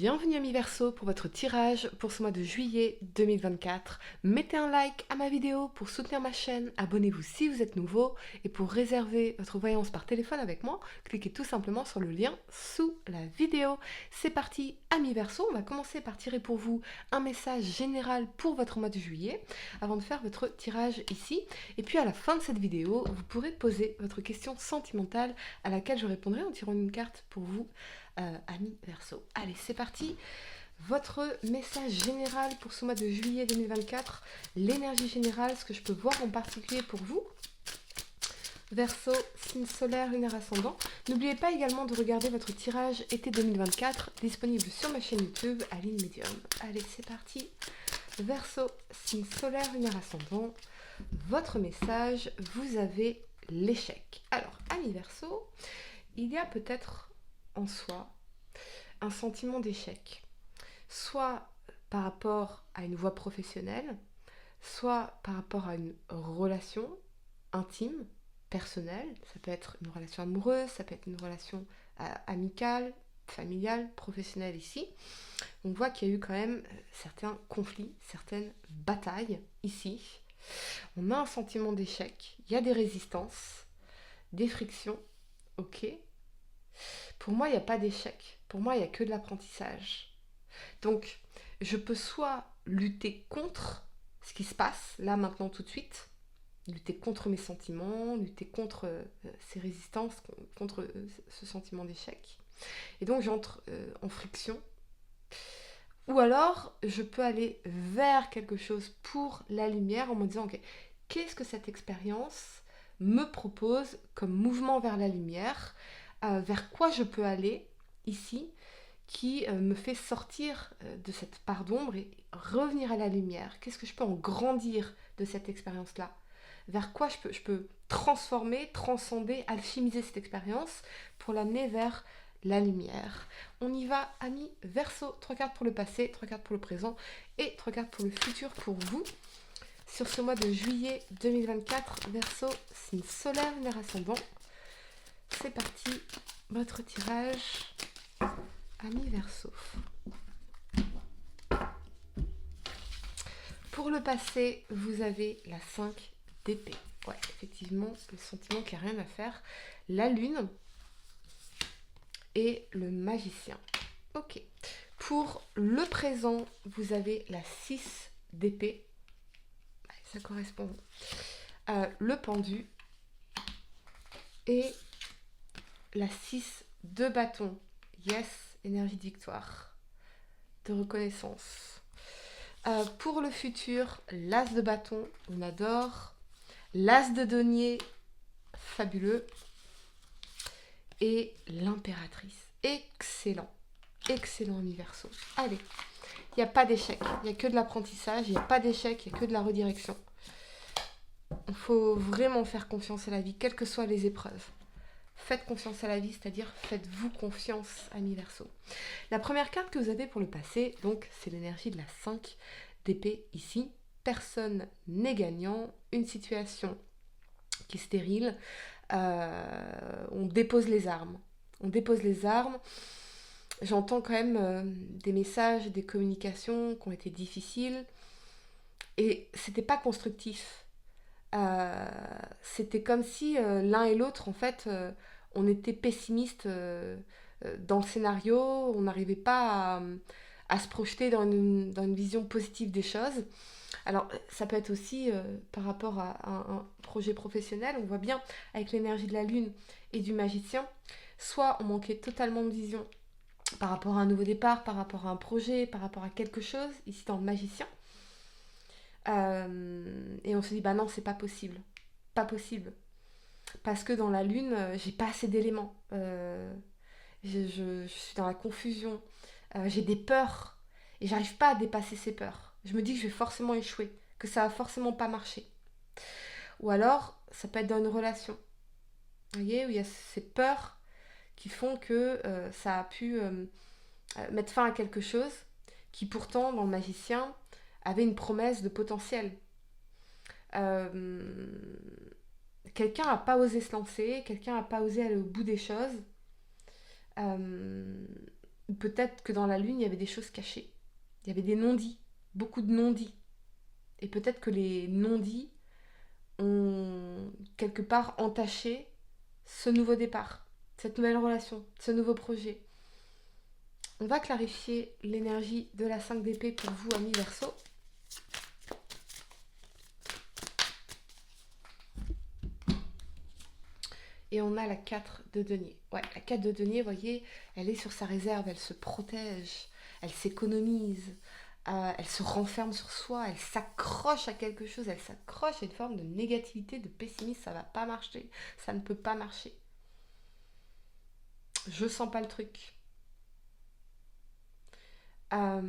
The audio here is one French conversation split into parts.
Bienvenue amis Verseau pour votre tirage pour ce mois de juillet 2024. Mettez un like à ma vidéo pour soutenir ma chaîne, abonnez-vous si vous êtes nouveau et pour réserver votre voyance par téléphone avec moi, cliquez tout simplement sur le lien sous la vidéo. C'est parti amis Verseau, on va commencer par tirer pour vous un message général pour votre mois de juillet avant de faire votre tirage ici. Et puis à la fin de cette vidéo, vous pourrez poser votre question sentimentale à laquelle je répondrai en tirant une carte pour vous. Amis Verseau. Allez, c'est parti. Votre message général pour ce mois de juillet 2024, l'énergie générale, ce que je peux voir en particulier pour vous. Verseau, signe solaire, lunaire ascendant. N'oubliez pas également de regarder votre tirage été 2024, disponible sur ma chaîne YouTube, Aline Medium. Allez, c'est parti. Verseau, signe solaire, lunaire ascendant. Votre message, vous avez l'échec. Alors, amis Verseau, il y a peut-être en soi un sentiment d'échec, soit par rapport à une voie professionnelle, soit par rapport à une relation intime, personnelle. Ça peut être une relation amoureuse, ça peut être une relation amicale, familiale, professionnelle ici. On voit qu'il y a eu quand même certains conflits, certaines batailles ici. On a un sentiment d'échec, il y a des résistances, des frictions, ok. Pour moi, il n'y a pas d'échec. Pour moi, il n'y a que de l'apprentissage. Donc, je peux soit lutter contre ce qui se passe, là, maintenant, tout de suite, lutter contre mes sentiments, lutter contre ces résistances, contre ce sentiment d'échec. Et donc, j'entre en friction. Ou alors, je peux aller vers quelque chose pour la lumière en me disant, ok, qu'est-ce que cette expérience me propose comme mouvement vers la lumière, vers quoi je peux aller ici, qui me fait sortir de cette part d'ombre et revenir à la lumière. Qu'est-ce que je peux en grandir de cette expérience-là? Vers quoi je peux transformer, transcender, alchimiser cette expérience pour l'amener vers la lumière. On y va, amis Verseau. 3 cartes pour le passé, 3 cartes pour le présent et 3 cartes pour le futur pour vous. Sur ce mois de juillet 2024, Verseau, signe solaire, lunaire ascendant. C'est parti, votre tirage, amis Verseau. Pour le passé, vous avez la 5 d'épée. Ouais, effectivement, le sentiment qu'il n'y a rien à faire. La lune et le magicien. Ok. Pour le présent, vous avez la 6 d'épée. Ça correspond. Le pendu. Et la 6 de bâton. Yes, énergie de victoire. De reconnaissance. Pour le futur, l'as de bâton, on adore. L'as de denier, fabuleux. Et l'impératrice. Excellent. Excellent, ami Verseau. Allez, il n'y a pas d'échec. Il n'y a que de l'apprentissage. Il n'y a pas d'échec. Il n'y a que de la redirection. Il faut vraiment faire confiance à la vie, quelles que soient les épreuves. Faites confiance à la vie, c'est-à-dire faites-vous confiance, ami Verseau. La première carte que vous avez pour le passé, donc, c'est l'énergie de la 5 d'épée ici. Personne n'est gagnant. Une situation qui est stérile. On dépose les armes. On dépose les armes. J'entends quand même des messages, des communications qui ont été difficiles. Et c'était pas constructif. C'était comme si l'un et l'autre, en fait, on était pessimistes dans le scénario. On n'arrivait pas à se projeter dans une vision positive des choses. Alors, ça peut être aussi par rapport à un projet professionnel. On voit bien avec l'énergie de la lune et du magicien, soit on manquait totalement de vision par rapport à un nouveau départ, par rapport à un projet, par rapport à quelque chose, ici dans le magicien. Et on se dit, bah non, c'est pas possible. Pas possible. Parce que dans la lune, j'ai pas assez d'éléments. Je suis dans la confusion. J'ai des peurs. Et j'arrive pas à dépasser ces peurs. Je me dis que je vais forcément échouer. Que ça va forcément pas marcher. Ou alors, ça peut être dans une relation. Vous voyez, où il y a ces peurs qui font que ça a pu mettre fin à quelque chose qui pourtant, dans le magicien, avait une promesse de potentiel. Euh, Quelqu'un n'a pas osé se lancer, quelqu'un n'a pas osé aller au bout des choses. Euh, Ou peut-être que dans la lune, il y avait des choses cachées. Il y avait des non-dits, beaucoup de non-dits. Et peut-être que les non-dits ont quelque part entaché ce nouveau départ, cette nouvelle relation, ce nouveau projet. On va clarifier l'énergie de la 5 d'épée pour vous, amis Verseau. Et on a la 4 de denier. Ouais, la 4 de denier, vous voyez, elle est sur sa réserve, elle se protège, elle s'économise, elle se renferme sur soi, elle s'accroche à quelque chose, elle s'accroche à une forme de négativité, de pessimisme, ça va pas marcher, ça ne peut pas marcher. Je sens pas le truc. Alors,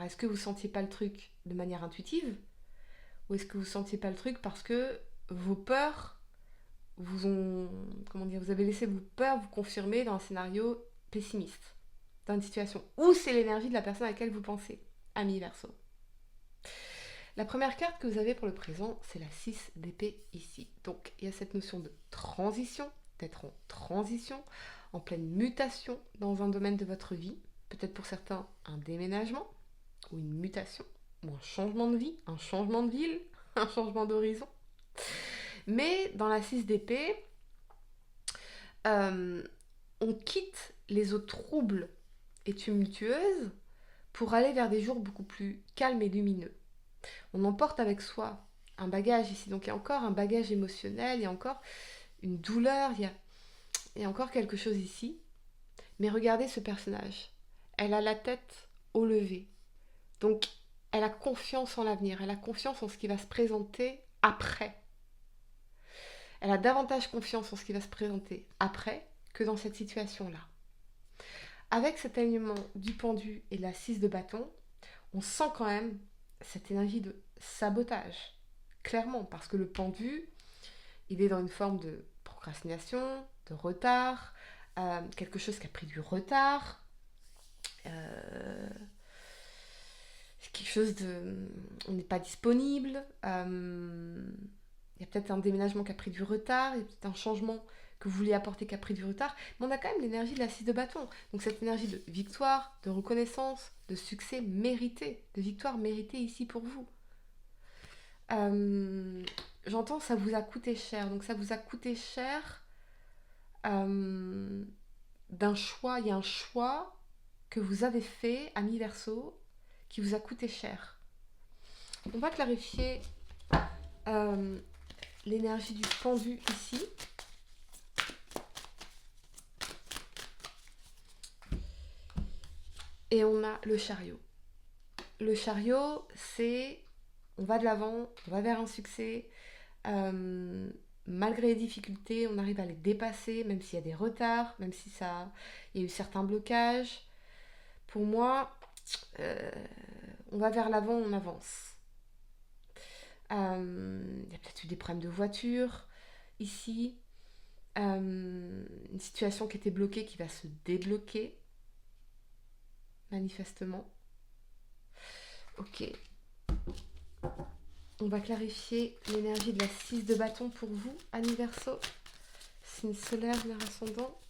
est-ce que vous sentiez pas le truc de manière intuitive? Ou est-ce que vous sentiez pas le truc parce que vos peurs vous ont... Comment dire? Vous avez laissé vos peurs vous confirmer dans un scénario pessimiste, dans une situation où c'est l'énergie de la personne à laquelle vous pensez, ami Verseau. La première carte que vous avez pour le présent, c'est la 6 d'épée ici. Donc, il y a cette notion de transition, d'être en transition, en pleine mutation dans un domaine de votre vie. Peut-être pour certains, un déménagement, ou une mutation, ou un changement de vie, un changement de ville, un changement d'horizon. Mais dans la 6 d'épée, on quitte les eaux troubles et tumultueuses pour aller vers des jours beaucoup plus calmes et lumineux. On emporte avec soi un bagage ici, donc il y a encore un bagage émotionnel, il y a encore une douleur, il y a encore quelque chose ici. Mais regardez ce personnage, elle a la tête au lever, donc elle a confiance en l'avenir, elle a confiance en ce qui va se présenter après. Elle a davantage confiance en ce qui va se présenter après que dans cette situation-là. Avec cet alignement du pendu et de la 6 de bâton, on sent quand même cette énergie de sabotage, clairement, parce que le pendu, il est dans une forme de procrastination, de retard, quelque chose qui a pris du retard, quelque chose de... On n'est pas disponible, il y a peut-être un déménagement qui a pris du retard, il y a peut-être un changement que vous vouliez apporter qui a pris du retard, mais on a quand même l'énergie de la 6 de bâton. Donc cette énergie de victoire, de reconnaissance, de succès mérité, de victoire méritée ici pour vous. J'entends ça vous a coûté cher, donc ça vous a coûté cher d'un choix, il y a un choix que vous avez fait, ami Verseau, qui vous a coûté cher. On va clarifier l'énergie du pendu ici. Et on a le chariot. Le chariot, c'est on va de l'avant, on va vers un succès. Malgré les difficultés, on arrive à les dépasser, même s'il y a des retards, même si il y a eu certains blocages. Pour moi, on va vers l'avant, on avance. Il y a peut-être eu des problèmes de voiture ici. Une situation qui était bloquée qui va se débloquer, manifestement. Ok. On va clarifier l'énergie de la 6 de bâton pour vous, ami Verseau. Signe solaire, lunaire ascendant.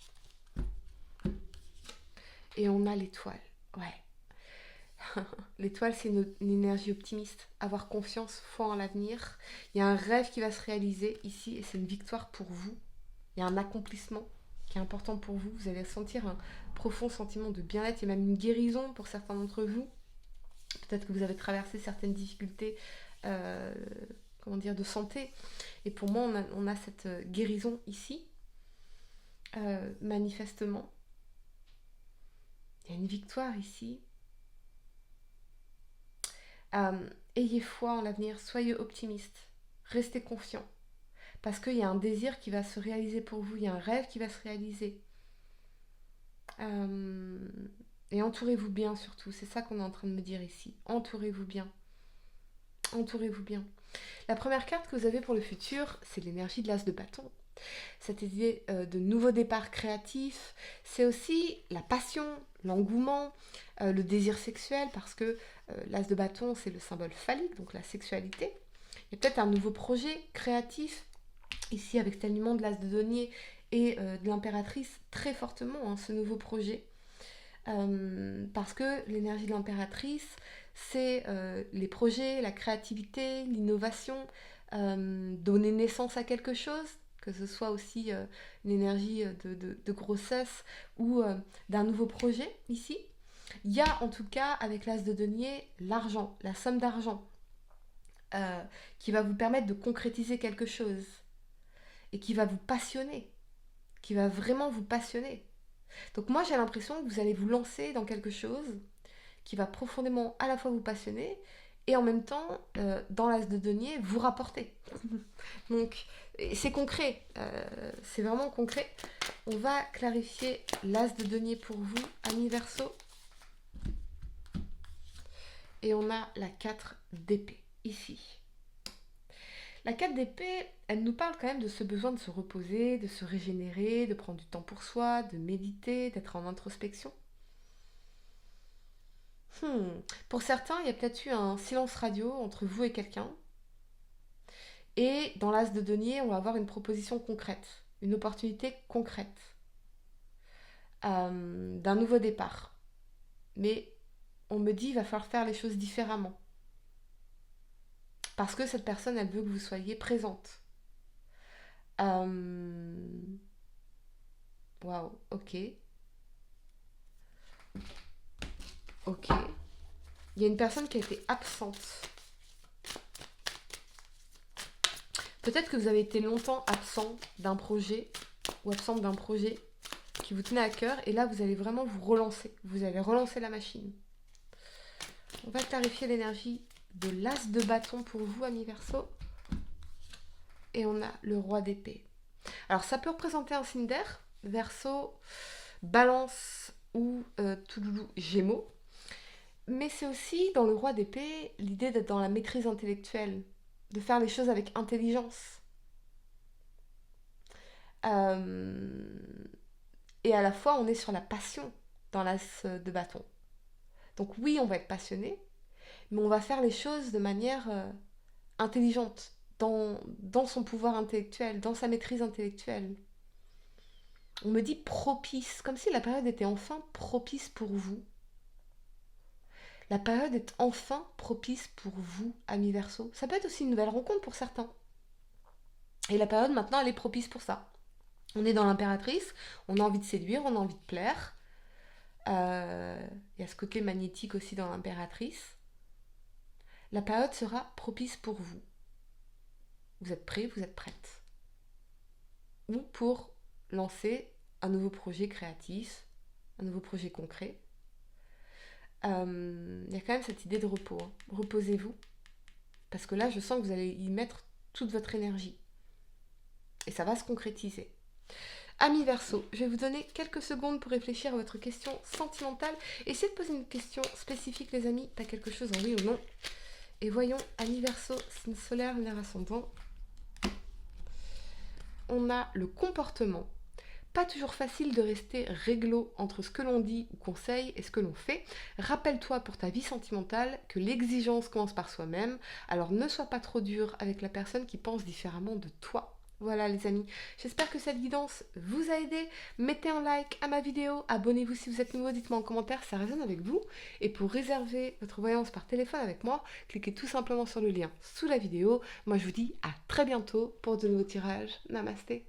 Et on a l'étoile. Ouais. L'étoile, c'est une énergie optimiste. Avoir confiance, foi en l'avenir. Il y a un rêve qui va se réaliser ici et c'est une victoire pour vous. Il y a un accomplissement qui est important pour vous. Vous allez sentir un profond sentiment de bien-être et même une guérison pour certains d'entre vous. Peut-être que vous avez traversé certaines difficultés de santé. Et pour moi, on a cette guérison ici, manifestement. Il y a une victoire ici. Ayez foi en l'avenir, soyez optimistes, restez confiants. Parce qu'il y a un désir qui va se réaliser pour vous, il y a un rêve qui va se réaliser. Et entourez-vous bien surtout, c'est ça qu'on est en train de me dire ici. Entourez-vous bien. Entourez-vous bien. La première carte que vous avez pour le futur, c'est l'énergie de l'as de bâton. Cette idée de nouveau départ créatif, c'est aussi la passion, l'engouement, le désir sexuel, parce que l'as de bâton, c'est le symbole phallique, donc la sexualité. Il y a peut-être un nouveau projet créatif, ici avec cet alignement de l'as de denier et de l'impératrice, très fortement, ce nouveau projet. Parce que l'énergie de l'impératrice, c'est les projets, la créativité, l'innovation, donner naissance à quelque chose, que ce soit aussi une énergie de grossesse ou d'un nouveau projet ici. Il y a en tout cas avec l'as de denier l'argent, la somme d'argent euh, qui va vous permettre de concrétiser quelque chose et qui va vous passionner, qui va vraiment vous passionner. Donc moi j'ai l'impression que vous allez vous lancer dans quelque chose qui va profondément à la fois vous passionner et en même temps, dans l'as de denier, vous rapporter. Donc c'est concret, c'est vraiment concret. On va clarifier l'as de denier pour vous, amis Verseau. Et on a la 4 d'épée ici. La 4 d'épée, elle nous parle quand même de ce besoin de se reposer, de se régénérer, de prendre du temps pour soi, de méditer, d'être en introspection. Pour certains, il y a peut-être eu un silence radio entre vous et quelqu'un. Et dans l'as de denier, on va avoir une proposition concrète, une opportunité concrète d'un nouveau départ. Mais on me dit, il va falloir faire les choses différemment. Parce que cette personne, elle veut que vous soyez présente. Waouh, ok. Ok. Il y a une personne qui a été absente. Peut-être que vous avez été longtemps absent d'un projet ou absente d'un projet qui vous tenait à cœur et là vous allez vraiment vous relancer. Vous allez relancer la machine. On va clarifier l'énergie de l'as de bâton pour vous, amis Verseau. Et on a le roi d'épée. Alors ça peut représenter un signe d'air, Verseau, Balance ou Touloulou, Gémeaux. Mais c'est aussi dans le roi d'épée l'idée d'être dans la maîtrise intellectuelle, de faire les choses avec intelligence. Et à la fois on est sur la passion dans l'as de bâton. Donc oui, on va être passionné, mais on va faire les choses de manière intelligente, dans son pouvoir intellectuel, dans sa maîtrise intellectuelle. On me dit propice, comme si la période était enfin propice pour vous. La période est enfin propice pour vous, amis Verseau. Ça peut être aussi une nouvelle rencontre pour certains. Et la période maintenant, elle est propice pour ça. On est dans l'impératrice, on a envie de séduire, on a envie de plaire. Il y a ce côté magnétique aussi dans l'impératrice. La période sera propice pour vous. Vous êtes prêts, vous êtes prêtes. Ou pour lancer un nouveau projet créatif, un nouveau projet concret. Il y a quand même cette idée de repos. Hein. Reposez-vous. Parce que là, je sens que vous allez y mettre toute votre énergie. Et ça va se concrétiser. Amis Verseau, je vais vous donner quelques secondes pour réfléchir à votre question sentimentale. Essayez de poser une question spécifique, les amis, pas quelque chose en oui ou non. Et voyons, amis Verseau, signe solaire, lunaire ascendant. On a le comportement. Pas toujours facile de rester réglo entre ce que l'on dit ou conseille et ce que l'on fait. Rappelle-toi pour ta vie sentimentale que l'exigence commence par soi-même, alors ne sois pas trop dur avec la personne qui pense différemment de toi. Voilà les amis, j'espère que cette guidance vous a aidé. Mettez un like à ma vidéo, abonnez-vous si vous êtes nouveau, dites-moi en commentaire si ça résonne avec vous. Et pour réserver votre voyance par téléphone avec moi, cliquez tout simplement sur le lien sous la vidéo. Moi je vous dis à très bientôt pour de nouveaux tirages. Namasté.